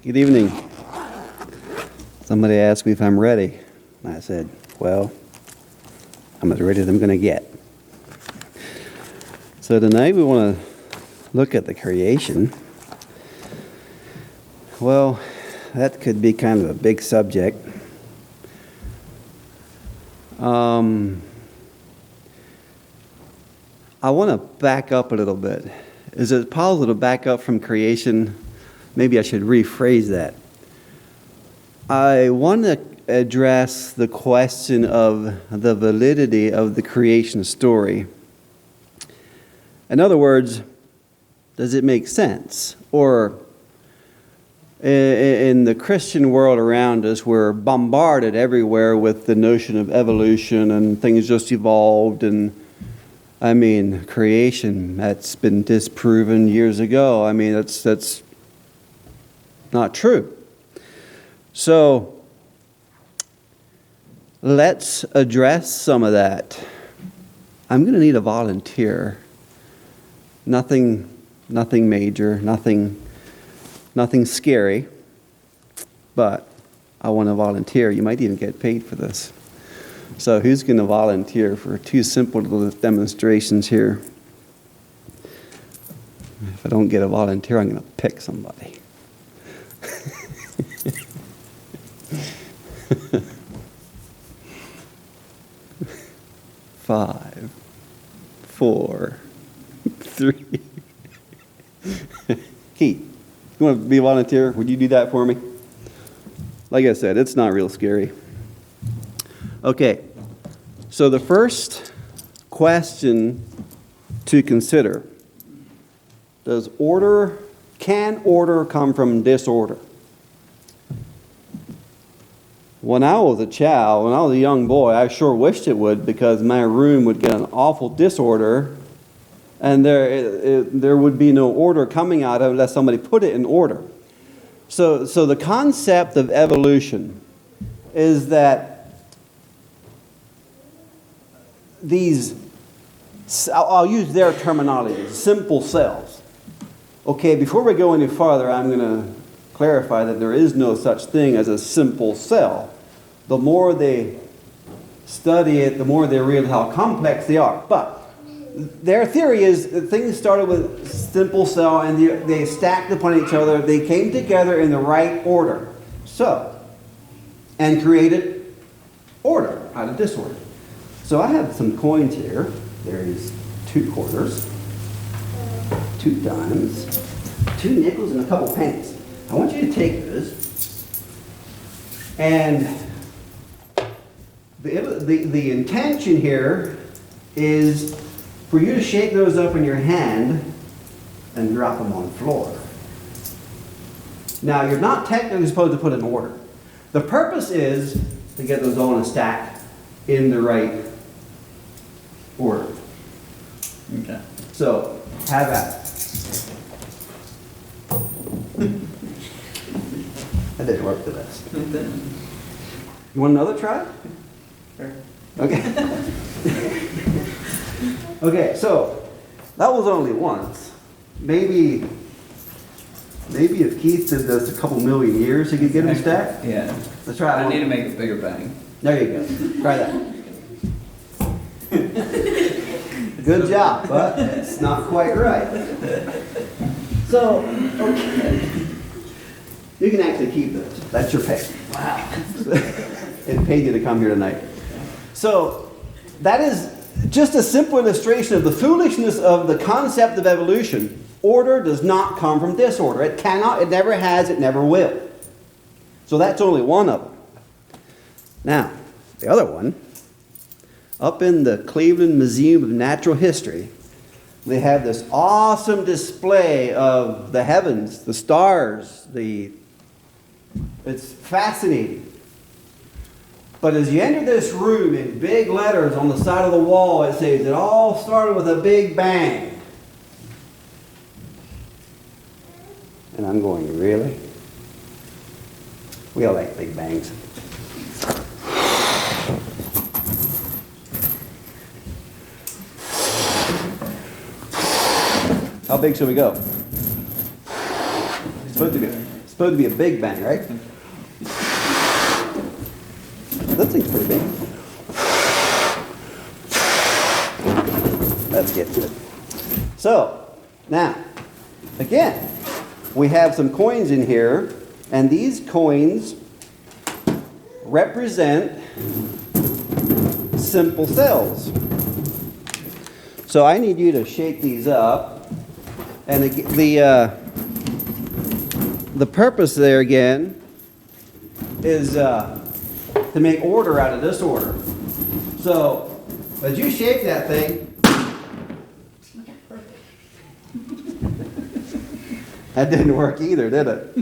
Good evening. Somebody asked me if I'm ready. And I said, well, I'm as ready as I'm going to get. So tonight we want to look at the creation. Well, that could be kind of a big subject. I want to back up a little bit. Is it possible to back up from creation? Maybe I should rephrase that. I want to address the question of the validity of the creation story. In other words, does it make sense? Or in the Christian world around us, we're bombarded everywhere with the notion of evolution and things just evolved. And I mean, creation, that's been disproven years ago. I mean, that's not true. So let's address some of that. I'm going to need a volunteer. Nothing major, nothing scary, but I want to volunteer. You might even get paid for this. So who's going to volunteer for two simple little demonstrations here? If I don't get a volunteer, I'm going to pick somebody. 5, 4, 3. Keith, you want to be a volunteer? Would you do that for me? Like I said, it's not real scary. Okay, so the first question to consider: can order come from disorder? When I was a child, when I was a young boy, I sure wished it would, because my room would get an awful disorder, and there would be no order coming out of it unless somebody put it in order. So the concept of evolution is that these, I'll use their terminology, simple cells. Okay, before we go any farther, I'm going to clarify that there is no such thing as a simple cell. The more they study it, the more they realize how complex they are. But their theory is that things started with simple cell, and they stacked upon each other. They came together in the right order. And created order out of disorder. So I have some coins here. There's 2 quarters, 2 dimes, 2 nickels, and a couple pennies. I want you to take this, and the intention here is for you to shake those up in your hand and drop them on the floor. Now, you're not technically supposed to put in order. The purpose is to get those all in a stack in the right order. Okay. So, have at it. That didn't work the best. You want another try? Sure. Okay. Okay, so that was only once. Maybe if Keith did this a couple million years, he could get them stacked. Yeah. Let's try it. I need to make a bigger bang. There you go. Try that. Good job, but it's not quite right. So, okay. You can actually keep this. That's your pay. Wow. It paid you to come here tonight. So, that is just a simple illustration of the foolishness of the concept of evolution. Order does not come from disorder. It cannot, it never has, it never will. So that's only one of them. Now, the other one, up in the Cleveland Museum of Natural History, they have this awesome display of the heavens, the stars, it's fascinating. But as you enter this room, in big letters on the side of the wall, it says, it all started with a big bang. And I'm going, really? We all like big bangs. How big should we go? It's supposed supposed to be a big bang, right? That thing's pretty big. Let's get to it. So, now, again, we have some coins in here, and these coins represent simple cells. So I need you to shake these up, and the purpose there again is to make order out of disorder. So as you shake that thing, that didn't work either, did it?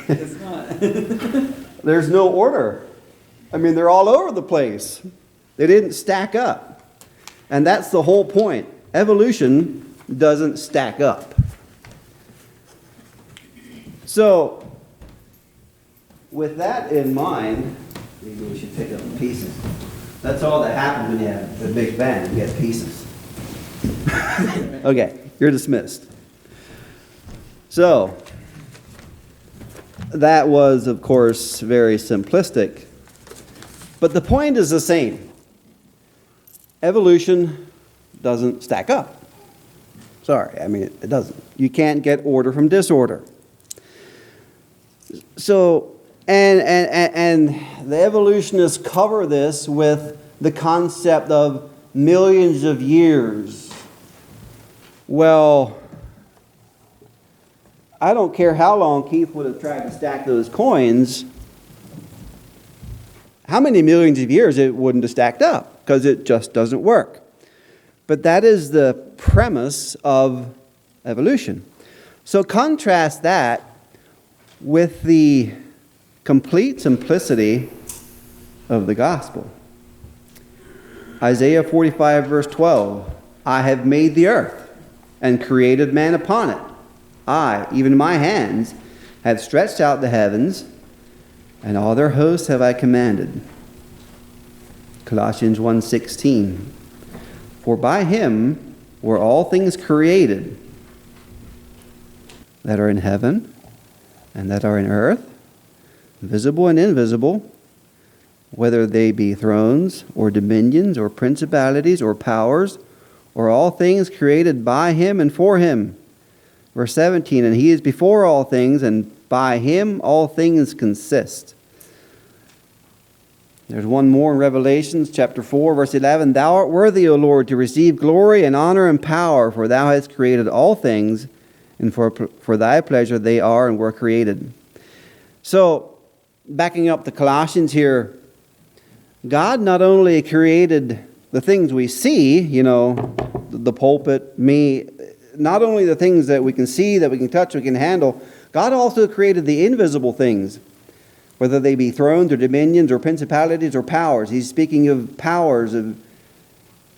It's not. There's no order. I mean, they're all over the place. They didn't stack up. And that's the whole point. Evolution doesn't stack up. So, with that in mind, maybe we should pick up the pieces. That's all that happens when you have the Big Bang. You get pieces. Okay, you're dismissed. So, that was, of course, very simplistic. But the point is the same. Evolution doesn't stack up. Sorry, I mean, it doesn't. You can't get order from disorder. So, and the evolutionists cover this with the concept of millions of years. Well, I don't care how long Keith would have tried to stack those coins, how many millions of years it wouldn't have stacked up, because it just doesn't work. But that is the premise of evolution. So contrast that with the complete simplicity of the gospel. Isaiah 45 verse 12, I have made the earth and created man upon it. I, even my hands, have stretched out the heavens, and all their hosts have I commanded. Colossians 1:16, for by him were all things created that are in heaven and that are in earth, visible and invisible, whether they be thrones or dominions or principalities or powers, or all things created by him and for him. Verse 17, and he is before all things, and by him all things consist. There's one more in Revelations chapter 4, verse 11. Thou art worthy, O Lord, to receive glory and honor and power, for thou hast created all things, and for thy pleasure they are and were created. So, backing up the Colossians here, God not only created the things we see, the pulpit, me, not only the things that we can see, that we can touch, we can handle, God also created the invisible things, whether they be thrones or dominions or principalities or powers. He's speaking of powers, of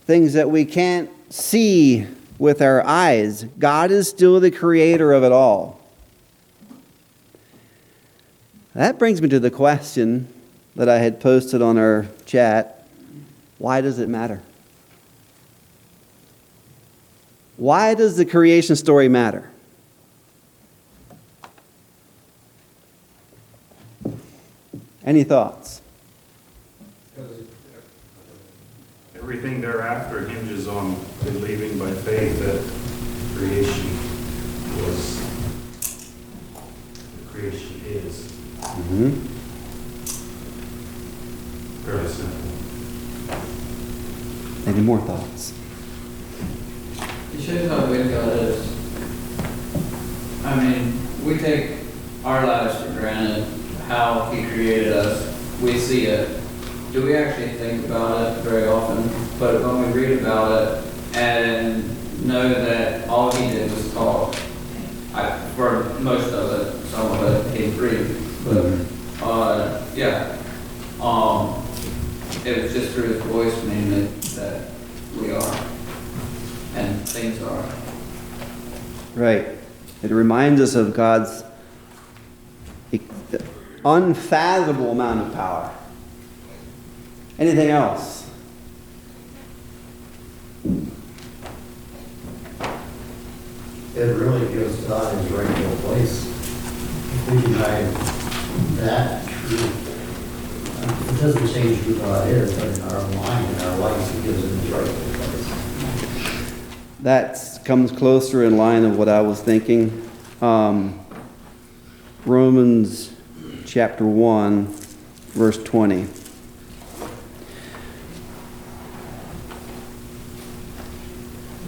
things that we can't see with our eyes. God is still the creator of it all. That brings me to the question that I had posted on our chat. Why does it matter? Why does the creation story matter? Any thoughts? Everything thereafter hinges on believing by faith that creation is. Mm-hmm. Very simple. Any more thoughts? It shows how good God is. I mean, we take our lives for granted, how he created us. We see it. Do we actually think about it very often? But when we read about it and know that all he did was talk, for most of it, some of it he breathed. But it was just through his voice mainly that we are and things are. Right. It reminds us of God's unfathomable amount of power. Anything else? it really gives God his rightful place. If we deny that truth, it doesn't change who God is, but in our mind, in our lives, he gives him his rightful place. That comes closer in line of what I was thinking. Romans chapter 1, verse 20.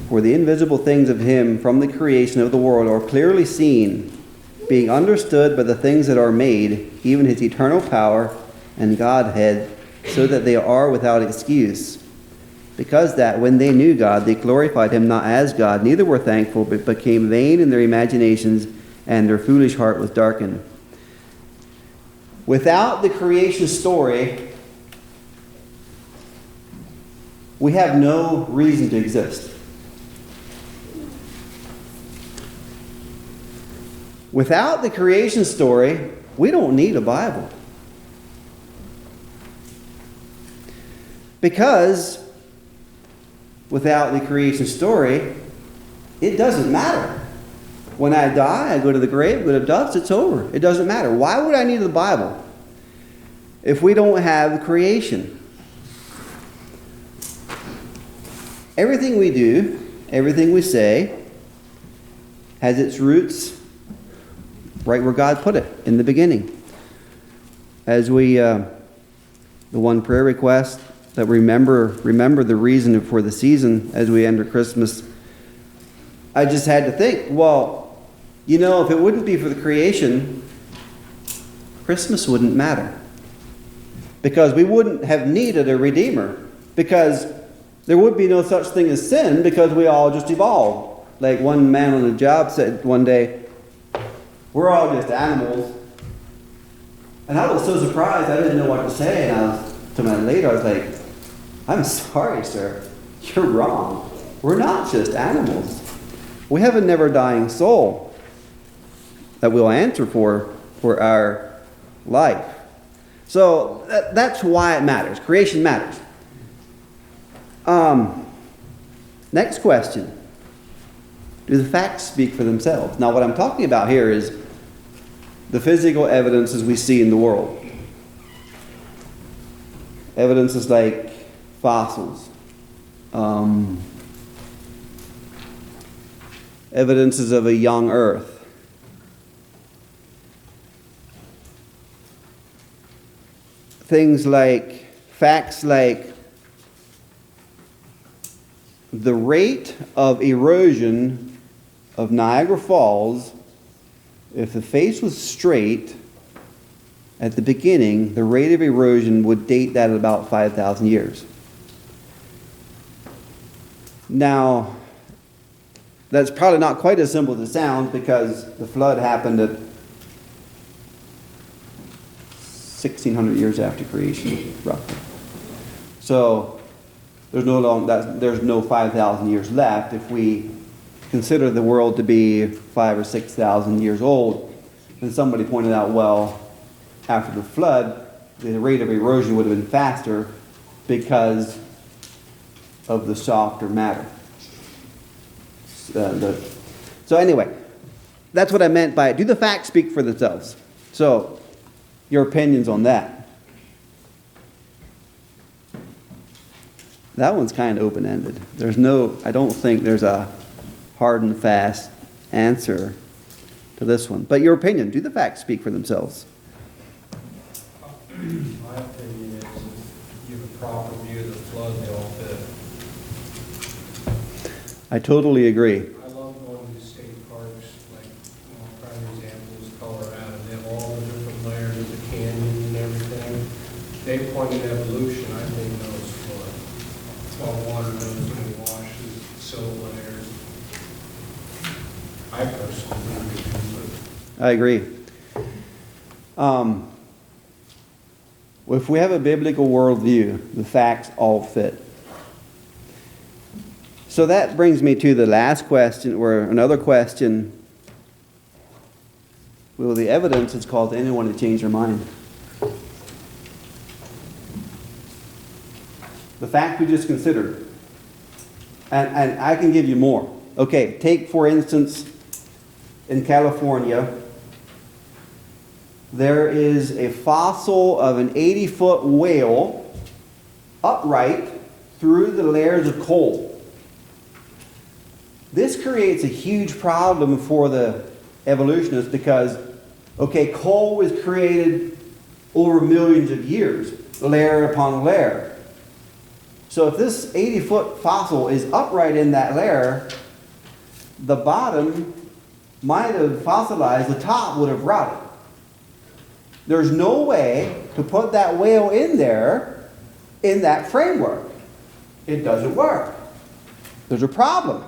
For the invisible things of him from the creation of the world are clearly seen, being understood by the things that are made, even his eternal power and Godhead, so that they are without excuse. Because that, when they knew God, they glorified him not as God, neither were thankful, but became vain in their imaginations, and their foolish heart was darkened. Without the creation story, we have no reason to exist. Without the creation story, we don't need a Bible. Because without the creation story, it doesn't matter. When I die, I go to the grave, go to dust, it's over. It doesn't matter. Why would I need the Bible if we don't have creation? Everything we do, everything we say, has its roots right where God put it, in the beginning. As we, the one prayer request, that remember the reason for the season as we enter Christmas, I just had to think, well, you know, if it wouldn't be for the creation, Christmas wouldn't matter. Because we wouldn't have needed a Redeemer. Because there would be no such thing as sin, because we all just evolved. Like one man on the job said one day, we're all just animals. And I was so surprised, I didn't know what to say. And to my later, I was like, I'm sorry, sir. You're wrong. We're not just animals. We have a never-dying soul that we'll answer for our life. So that's why it matters. Creation matters. Next question. Do the facts speak for themselves? Now, what I'm talking about here is the physical evidences we see in the world. Evidences like fossils. Evidences of a young earth. Facts like the rate of erosion of Niagara Falls, if the face was straight at the beginning, the rate of erosion would date that at about 5,000 years. Now, that's probably not quite as simple as it sounds, because the flood happened at 1,600 years after creation, roughly. So there's no 5,000 years left if we consider the world to be 5,000 or 6,000 years old. And somebody pointed out, well, after the flood, the rate of erosion would have been faster because of the softer matter. So anyway, that's what I meant by it. Do the facts speak for themselves? So, your opinions on that? That one's kind of open-ended. I don't think there's a hard and fast answer to this one. But your opinion, do the facts speak for themselves? My opinion is if you have a proper view of the flood, they all fit. I totally agree. I love going to state parks, like, prime example is Colorado. They have all the different layers of the canyon and everything. They pointed evolution, I think knows flood. Salt water knows when it washes silt layers. I personally think I agree. If we have a biblical worldview, the facts all fit. So that brings me to the last question, or another question. Will the evidence has caused anyone to change their mind? The fact we just considered. And I can give you more. Okay, take for instance in California, there is a fossil of an 80-foot whale upright through the layers of coal. This creates a huge problem for the evolutionists because, okay, coal was created over millions of years, layer upon layer. So if this 80-foot fossil is upright in that layer, the bottom might have fossilized, the top would have rotted. There's no way to put that whale in there in that framework. It doesn't work. There's a problem.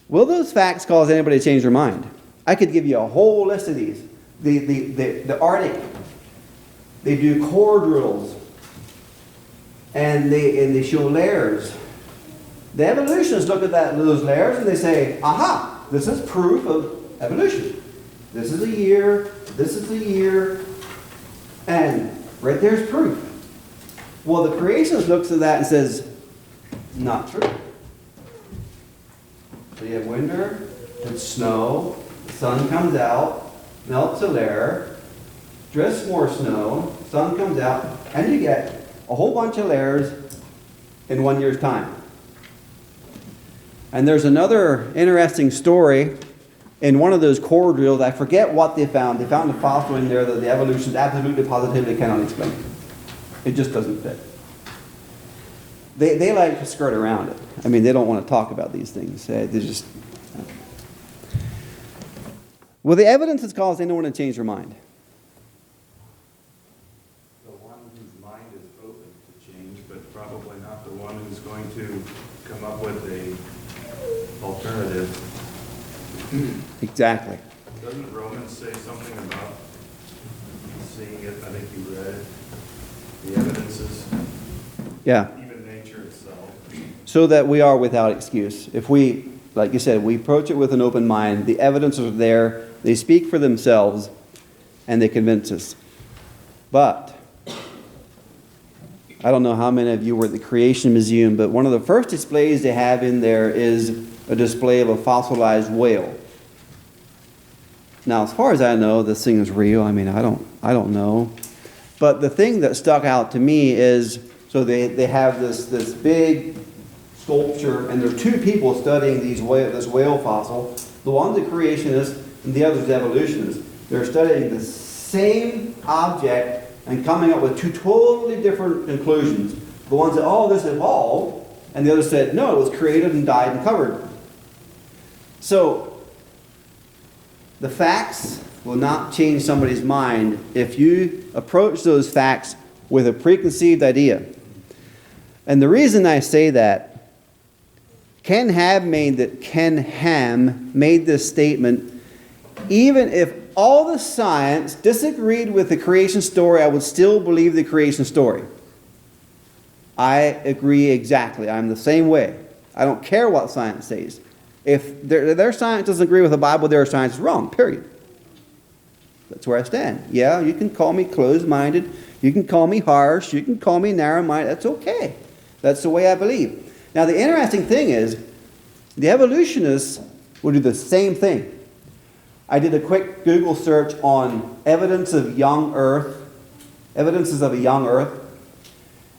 Will those facts cause anybody to change their mind? I could give you a whole list of these. The Arctic, they do core drills, and they show layers. The evolutionists look at those layers and they say, aha, this is proof of evolution. This is a year, this is a year, and right there's proof. Well, the creationist looks at that and says, not true. So you have winter, it's snow, the sun comes out, melts a layer, drifts more snow, sun comes out, and you get a whole bunch of layers in 1 year's time. And there's another interesting story in one of those core drills. I forget what they found. They found a fossil in there that the evolutionists absolutely positively cannot explain. It just doesn't fit. They like to skirt around it. I mean, they don't want to talk about these things. They just... Well, the evidence has caused anyone to change their mind. The one whose mind is open to change, but probably not the one who's going to come up with a alternative. Exactly. Doesn't Romans say something about seeing it? I think you read it. The evidences. Yeah. Even nature itself. So that we are without excuse. If we, like you said, we approach it with an open mind, the evidences are there, they speak for themselves, and they convince us. But, I don't know how many of you were at the Creation Museum, but one of the first displays they have in there is a display of a fossilized whale. Now, as far as I know, this thing is real. I mean, I don't know. But the thing that stuck out to me is, so they have this big sculpture, and there are two people studying this whale fossil. The one's a creationist, and the other's an evolutionist. They're studying the same object and coming up with two totally different conclusions. The one said, oh, this evolved, and the other said, no, it was created and died and covered. So, the facts will not change somebody's mind if you approach those facts with a preconceived idea. And the reason I say that, Ken Ham made this statement, even if all the science disagreed with the creation story, I would still believe the creation story. I agree exactly. I'm the same way. I don't care what science says. If their science doesn't agree with the Bible, their science is wrong, period. That's where I stand. Yeah, you can call me closed-minded. You can call me harsh. You can call me narrow-minded. That's okay. That's the way I believe. Now, the interesting thing is, the evolutionists will do the same thing. I did a quick Google search on evidences of a young Earth,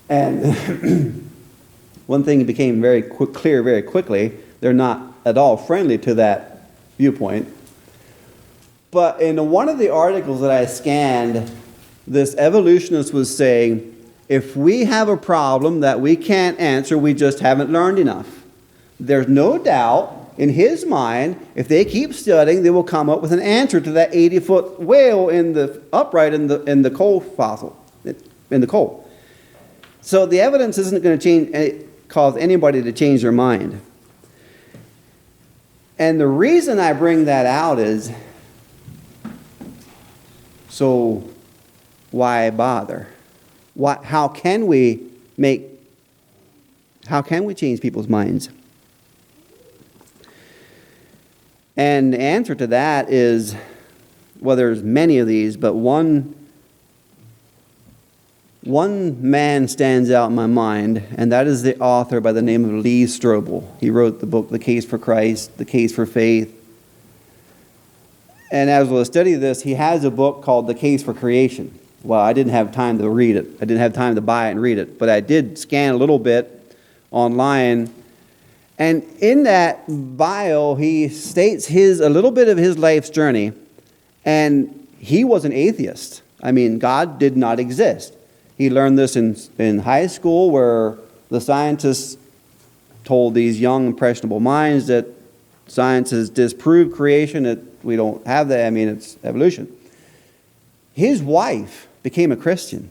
and one thing became very clear very quickly. They're not at all friendly to that viewpoint. But in one of the articles that I scanned, this evolutionist was saying, if we have a problem that we can't answer, we just haven't learned enough. There's no doubt in his mind, if they keep studying, they will come up with an answer to that 80-foot whale upright in the coal fossil, in the coal. So the evidence isn't going to cause anybody to change their mind. And the reason I bring that out is, so why bother? How can we change people's minds? And the answer to that is, well, there's many of these, but one man stands out in my mind, and that is the author by the name of Lee Strobel. He wrote the book, The Case for Christ, The Case for Faith. And as we'll study this, he has a book called The Case for Creation. Well, I didn't have time to read it. I didn't have time to buy it and read it. But I did scan a little bit online. And in that bio, he states a little bit of his life's journey. And he was an atheist. I mean, God did not exist. He learned this in high school, where the scientists told these young, impressionable minds that science has disproved creation, that we don't have that. I mean, it's evolution. His wife became a Christian.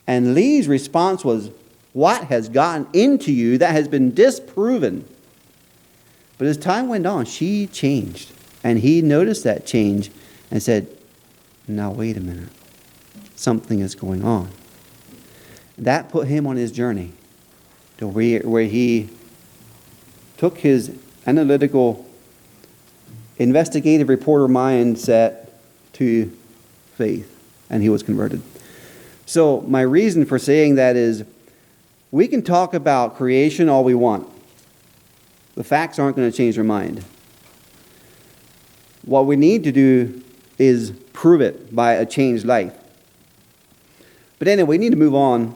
And Lee's response was, what has gotten into you that has been disproven? But as time went on, she changed. And he noticed that change and said, now wait a minute. Something is going on. That put him on his journey to where he took his analytical, investigative reporter mindset to faith, and he was converted. So my reason for saying that is, we can talk about creation all we want. The facts aren't going to change our mind. What we need to do is prove it by a changed life. But anyway, we need to move on.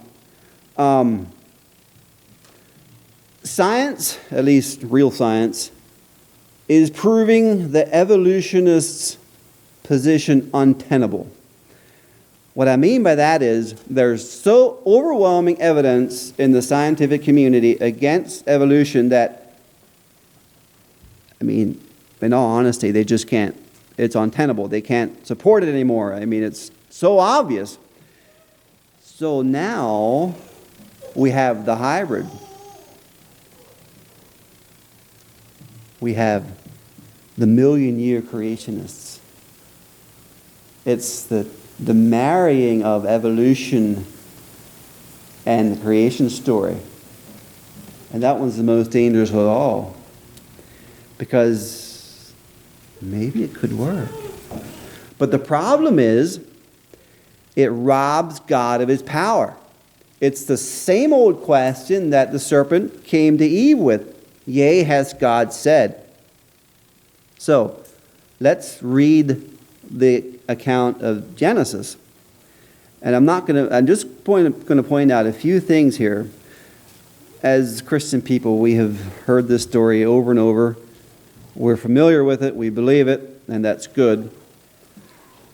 Science, at least real science, is proving the evolutionists' position untenable. What I mean by that is, there's so overwhelming evidence in the scientific community against evolution that, I mean, in all honesty, they just can't. It's untenable. They can't support it anymore. I mean, it's so obvious. So now we have the hybrid. We have the million-year creationists. It's the marrying of evolution and the creation story. And that one's the most dangerous of all, because maybe it could work. But the problem is, it robs God of his power. It's the same old question that the serpent came to Eve with. Yea, has God said. So, let's read the account of Genesis. And I'm just going to point out a few things here. As Christian people, we have heard this story over and over. We're familiar with it, we believe it, and that's good.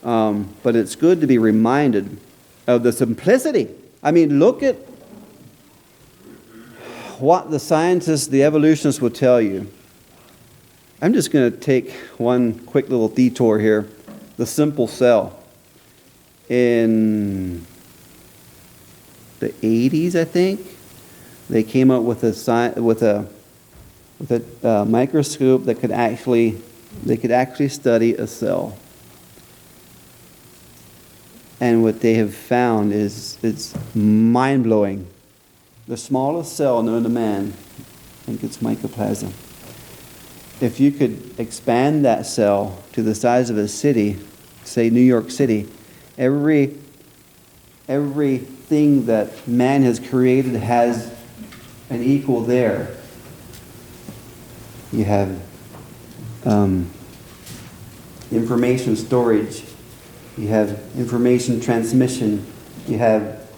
But it's good to be reminded of the simplicity. I mean, look at what the scientists, the evolutionists will tell you. I'm just going to take one quick little detour here. The simple cell. In the 80s, I think, they came up with a microscope that could actually study a cell. And what they have found is, it's mind-blowing. The smallest cell known to man, I think it's mycoplasma. If you could expand that cell to the size of a city, say New York City, everything that man has created has an equal there. You have information storage. You have information transmission. You have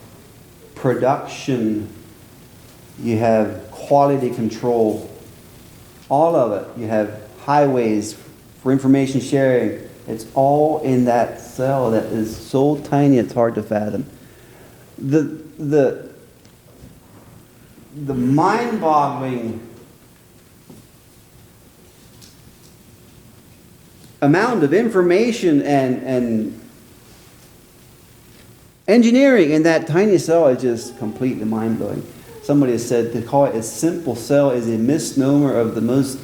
production. You have quality control. All of it. You have highways for information sharing. It's all in that cell that is so tiny it's hard to fathom. The mind-boggling amount of information and engineering in that tiny cell is just completely mind-blowing. Somebody has said to call it a simple cell is a misnomer of the most,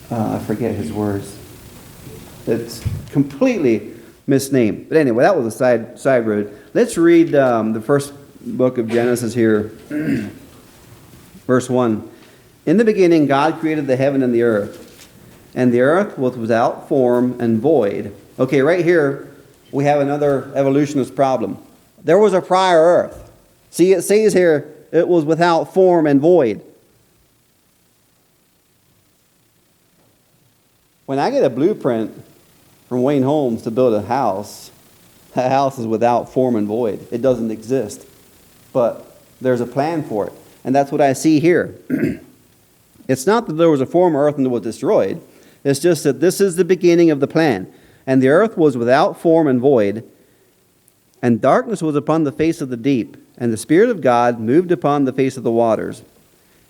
I forget his words. It's completely misnamed. But anyway, that was a side road. Let's read the first book of Genesis here. Verse 1. In the beginning, God created the heaven and the earth. And the earth was without form and void. Okay, right here, we have another evolutionist problem. There was a prior earth. See, it says here, it was without form and void. When I get a blueprint from Wayne Holmes to build a house, that house is without form and void. It doesn't exist. But there's a plan for it. And that's what I see here. It's not that there was a former earth and it was destroyed. It's just that this is the beginning of the plan. And the earth was without form and void, and darkness was upon the face of the deep, and the Spirit of God moved upon the face of the waters.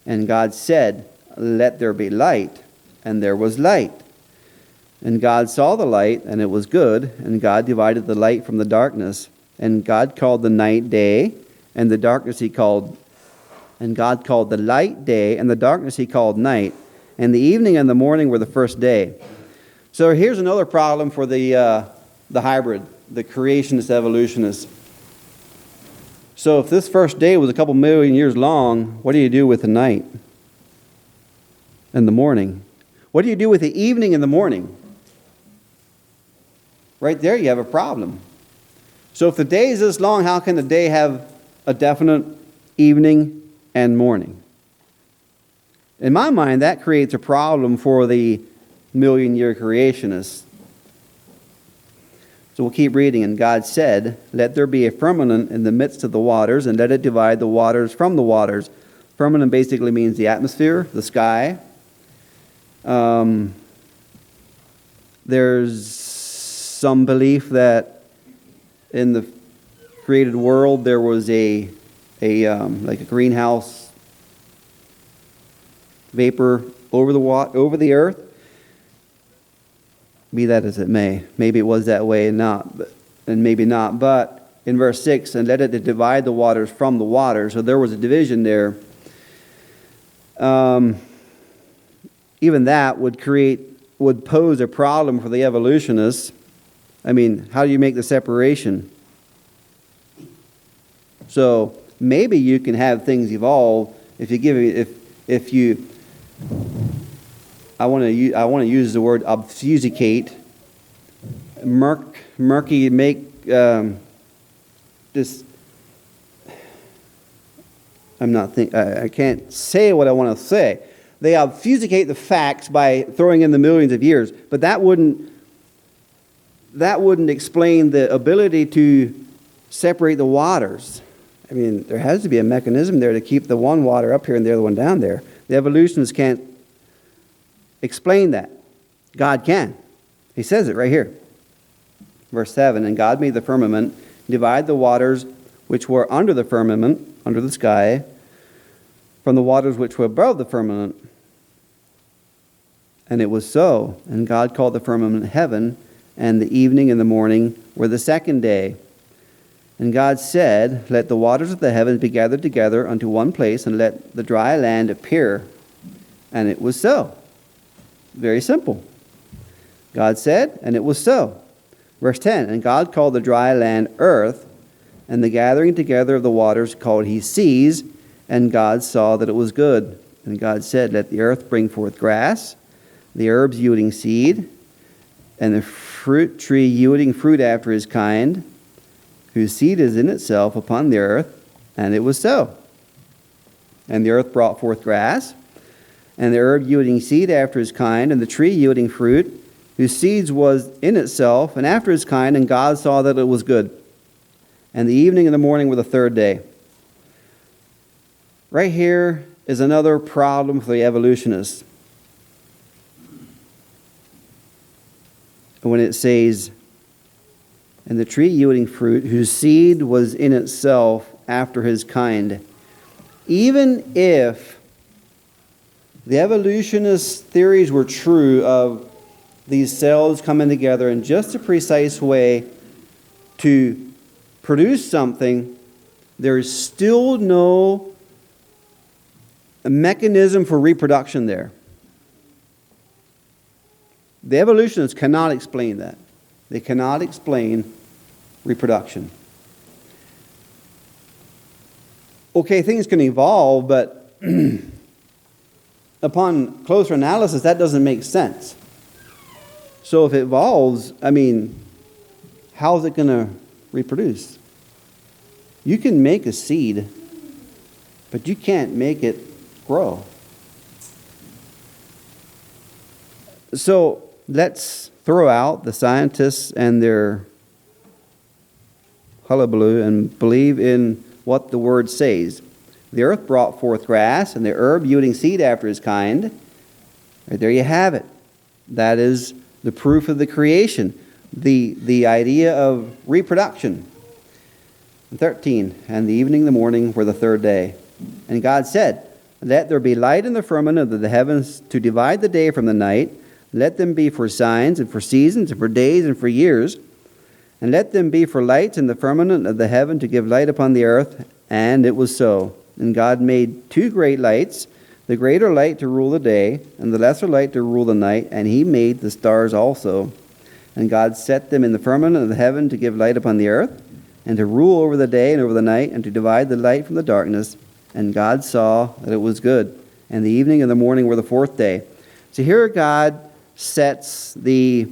And God said, "Let there be light," and there was light. And God saw the light, and it was good, and God divided the light from the darkness. And God called the night day, and the darkness he called, and God called the light day, and the darkness he called night. And the evening and the morning were the first day. So here's another problem for the hybrid, the creationist evolutionist. So if this first day was a couple million years long, what do you do with the night and the morning? What do you do with the evening and the morning? Right there you have a problem. So if the day is this long, how can the day have a definite evening and morning? In my mind, that creates a problem for the million-year creationists. So we'll keep reading. And God said, "Let there be a firmament in the midst of the waters, and let it divide the waters from the waters." Firmament basically means the atmosphere, the sky. There's some belief that in the created world there was like a greenhouse vapor over the earth. Be that as it may. Maybe it was that way and maybe not. But in verse 6, "And let it divide the waters from the waters." So there was a division there. Even that would pose a problem for the evolutionists. I mean, how do you make the separation? So maybe you can have things evolve if you I want to use the word obfuscate, murky, make this. I can't say what I want to say. They obfuscate the facts by throwing in the millions of years, but that wouldn't explain the ability to separate the waters. I mean, there has to be a mechanism there to keep the one water up here and the other one down there. The evolutionists can't explain that. God can. He says it right here. Verse 7, "And God made the firmament, divide the waters which were under the firmament," under the sky, "from the waters which were above the firmament. And it was so. And God called the firmament heaven, and the evening and the morning were the second day. And God said, Let the waters of the heavens be gathered together unto one place, and let the dry land appear. And it was so." Very simple. God said, and it was so. Verse 10, "And God called the dry land earth, and the gathering together of the waters called he seas. And God saw that it was good. And God said, Let the earth bring forth grass, the herbs yielding seed, and the fruit tree yielding fruit after his kind, whose seed is in itself upon the earth. And it was so. And the earth brought forth grass, and the herb yielding seed after his kind, and the tree yielding fruit, whose seed was in itself, and after his kind, and God saw that it was good. And the evening and the morning were the third day." Right here is another problem for the evolutionists. When it says, "And the tree yielding fruit, whose seed was in itself after his kind." Even if the evolutionist theories were true of these cells coming together in just a precise way to produce something, there is still no mechanism for reproduction there. The evolutionists cannot explain that. They cannot explain reproduction. Okay, things can evolve, but upon closer analysis, that doesn't make sense. So if it evolves, I mean, how's it going to reproduce? You can make a seed, but you can't make it grow. So let's throw out the scientists and their hullabaloo and believe in what the Word says. The earth brought forth grass, and the herb yielding seed after his kind. Right there you have it. That is the proof of the creation, the idea of reproduction. 13, and the evening and the morning were the third day. And God said, let there be light in the firmament of the heavens to divide the day from the night. Let them be for signs and for seasons and for days and for years. And let them be for lights in the firmament of the heaven to give light upon the earth. And it was so. And God made 2 great lights, the greater light to rule the day, and the lesser light to rule the night. And he made the stars also. And God set them in the firmament of the heaven to give light upon the earth, and to rule over the day and over the night, and to divide the light from the darkness. And God saw that it was good. And the evening and the morning were the 4th day. So here God sets the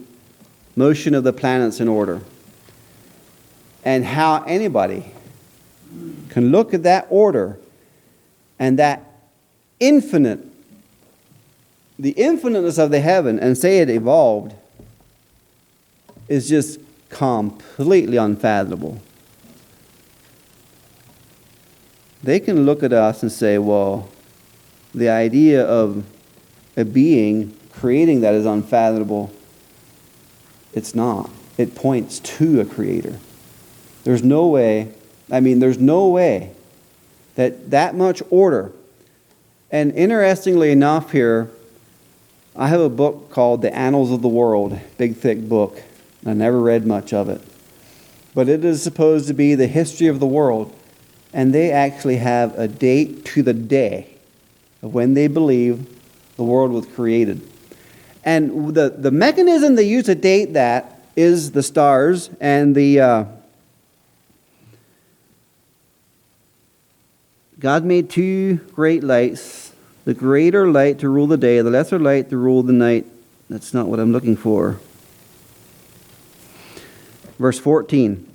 motion of the planets in order. And how anybody can look at that order and that the infiniteness of the heaven and say it evolved is just completely unfathomable. They can look at us and say, well, the idea of a being creating that is unfathomable. It's not. It points to a creator. There's no way that much order. And interestingly enough here, I have a book called The Annals of the World, big thick book. I never read much of it. But it is supposed to be the history of the world. And they actually have a date to the day of when they believe the world was created. And the mechanism they use to date that is the stars and the... God made 2 great lights, the greater light to rule the day, the lesser light to rule the night. That's not what I'm looking for. Verse 14.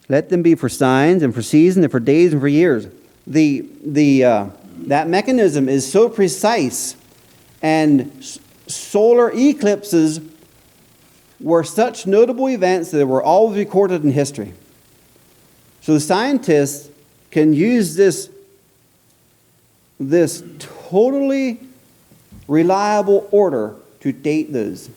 Let them be for signs and for seasons and for days and for years. That mechanism is so precise, and solar eclipses were such notable events that they were always recorded in history. So the scientists can use this totally reliable order to date those,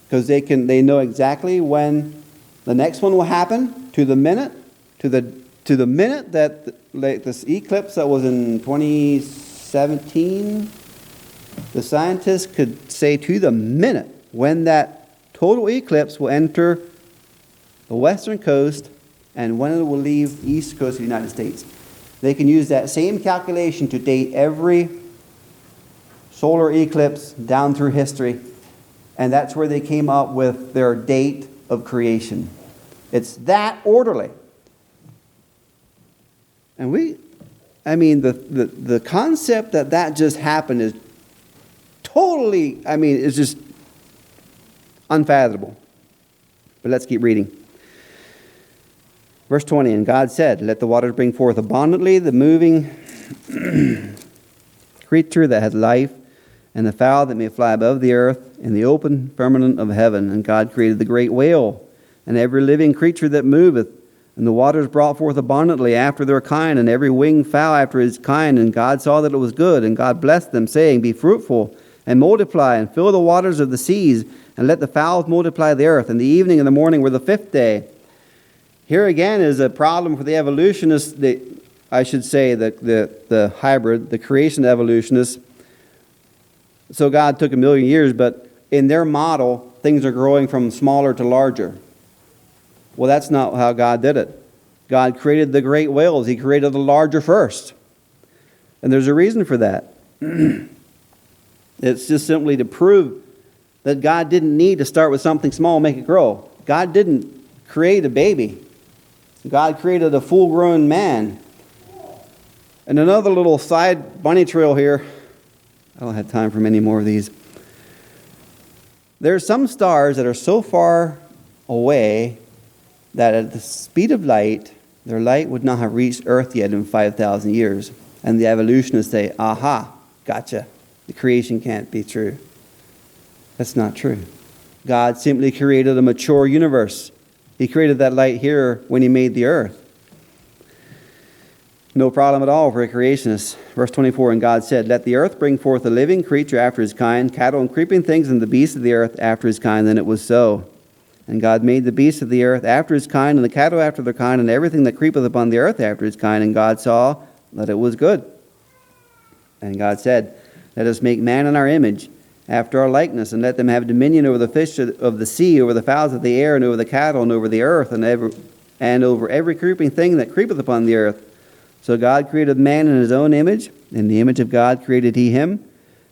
because they know exactly when the next one will happen to the minute, to the minute that like this eclipse that was in 2017, the scientists could say to the minute when that total eclipse will enter the western coast and when it will leave the east coast of the United States. They can use that same calculation to date every solar eclipse down through history, and that's where they came up with their date of creation. It's that orderly. And the concept that just happened is totally, it's just unfathomable. But let's keep reading. Verse 20, and God said, let the waters bring forth abundantly the moving creature that has life, and the fowl that may fly above the earth, in the open firmament of heaven. And God created the great whale, and every living creature that moveth. And the waters brought forth abundantly after their kind, and every winged fowl after his kind. And God saw that it was good, and God blessed them, saying, be fruitful, and multiply, and fill the waters of the seas, and let the fowls multiply the earth. And the evening and the morning were the 5th day. Here again is a problem for the evolutionists, the hybrid, the creation evolutionists. So God took 1,000,000 years, but in their model, things are growing from smaller to larger. Well, that's not how God did it. God created the great whales. He created the larger first. And there's a reason for that. It's just simply to prove that God didn't need to start with something small and make it grow. God didn't create a baby. God created a full-grown man. And another little side bunny trail here. I don't have time for many more of these. There are some stars that are so far away that at the speed of light, their light would not have reached Earth yet in 5,000 years. And the evolutionists say, aha, gotcha. The creation can't be true. That's not true. God simply created a mature universe. He created that light here when he made the earth. No problem at all for a creationist. Verse 24, and God said, let the earth bring forth a living creature after his kind, cattle and creeping things, and the beasts of the earth after his kind. Then it was so. And God made the beasts of the earth after his kind, and the cattle after their kind, and everything that creepeth upon the earth after his kind. And God saw that it was good. And God said, let us make man in our image, after our likeness, and let them have dominion over the fish of the sea, over the fowls of the air, and over the cattle, and over the earth, and over every creeping thing that creepeth upon the earth. So God created man in his own image. In the image of God created he him.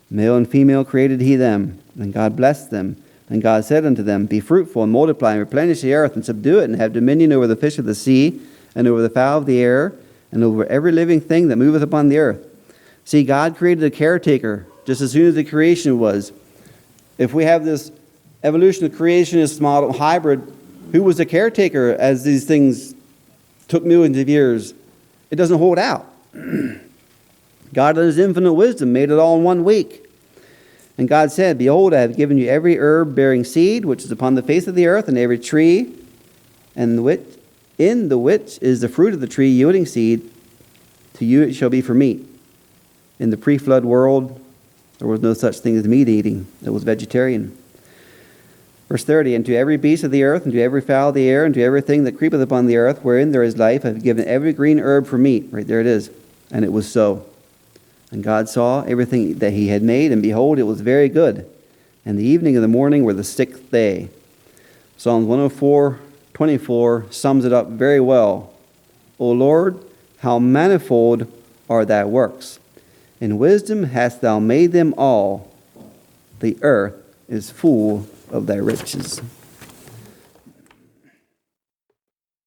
Male and female created he them. And God blessed them. And God said unto them, be fruitful and multiply and replenish the earth and subdue it and have dominion over the fish of the sea and over the fowl of the air and over every living thing that moveth upon the earth. See, God created a caretaker just as soon as the creation was. If we have this evolution of creationist model hybrid, who was the caretaker as these things took millions of years? It doesn't hold out. God in his infinite wisdom made it all in 1 week. And God said, behold, I have given you every herb bearing seed, which is upon the face of the earth, and every tree, and in the which is the fruit of the tree yielding seed. To you it shall be for meat. In the pre-flood world, there was no such thing as meat eating. It was vegetarian. Verse 30, and to every beast of the earth, and to every fowl of the air, and to everything that creepeth upon the earth, wherein there is life, I have given every green herb for meat. Right there it is. And it was so. And God saw everything that he had made, and behold, it was very good. And the evening and the morning were the 6th day. Psalms 104:24 sums it up very well. O Lord, how manifold are thy works. In wisdom hast thou made them all. The earth is full of thy riches.